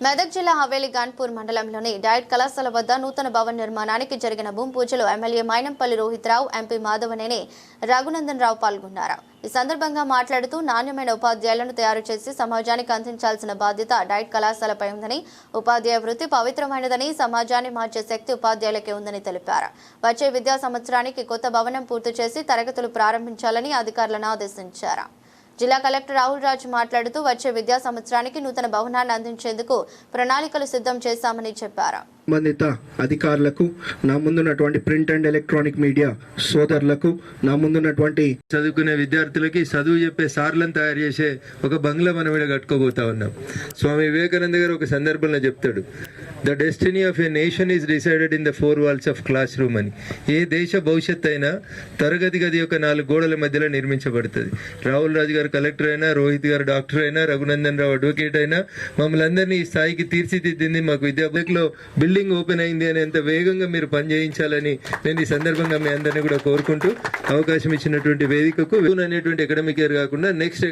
మెదక్ జిల్లా హవేలి గన్పూర్ మండలంలోని డైట్ కళాశాల వద్ద నూతన భవన నిర్మాణానికి జరిగిన భూమి పూజలో ఎమ్మెల్యే మైనంపల్లి రోహిత్ రావు, ఎంపీ మాధవనేని రఘునందన్ రావు పాల్గొన్నారు. ఈ సందర్భంగా మాట్లాడుతూ నాణ్యమైన ఉపాధ్యాయులను తయారు చేసి సమాజానికి అందించాల్సిన బాధ్యత డైట్ కళాశాలపై ఉందని, ఉపాధ్యాయ వృత్తి పవిత్రమైనదని, సమాజాన్ని మార్చే శక్తి ఉపాధ్యాయులకే ఉందని తెలిపారు. వచ్చే విద్యా సంవత్సరానికి కొత్త భవనం పూర్తి చేసి తరగతులు ప్రారంభించాలని అధికారులను ఆదేశించారు. జిల్లా కలెక్టర్ రాహుల్ రాజ్ మాట్లాడుతూ వచ్చే విద్యా సంవత్సరానికి నూతన భవనాన్ని అందించేందుకు ప్రణాళికలు సిద్ధం చేశామని చెప్పారు. సంబంధిత అధికారులకు, నా ముందున్నటువంటి ప్రింట్ అండ్ ఎలక్ట్రానిక్ మీడియా సోదరులకు, నా ముందున్నటువంటి చదువుకునే విద్యార్థులకి చదువు చెప్పే సార్లను తయారు చేసే ఒక బంగ్లా మనం ఇక్కడ కట్టుకోబోతా ఉన్నాం. స్వామి వివేకానంద గారు ఒక సందర్భంలో చెప్తాడు, the destiny of A nation is decided in the 4 walls of class room అని. ఏ దేశ భవిష్యత్తు అయినా తరగతి గది యొక్క 4 గోడల మధ్యలో నిర్మించబడుతుంది. రాహుల్ రాజు గారు కలెక్టర్ అయినా, రోహిత్ గారు డాక్టర్ అయినా, రఘునందన్ రావు అడ్వకేట్ అయినా, మమ్మల్ని అందరినీ ఈ స్థాయికి తీర్చిదిద్దింది మాకు విద్యార్థులలో బిల్డింగ్ ఓపెన్ అయింది అని ఎంత వేగంగా మీరు పని చేయించాలని నేను ఈ సందర్భంగా మీ అందరినీ కూడా కోరుకుంటూ అవకాశం ఇచ్చినటువంటి వేదికకు అనేటువంటి అకాడమిక్ ఇయర్ కాకుండా నెక్స్ట్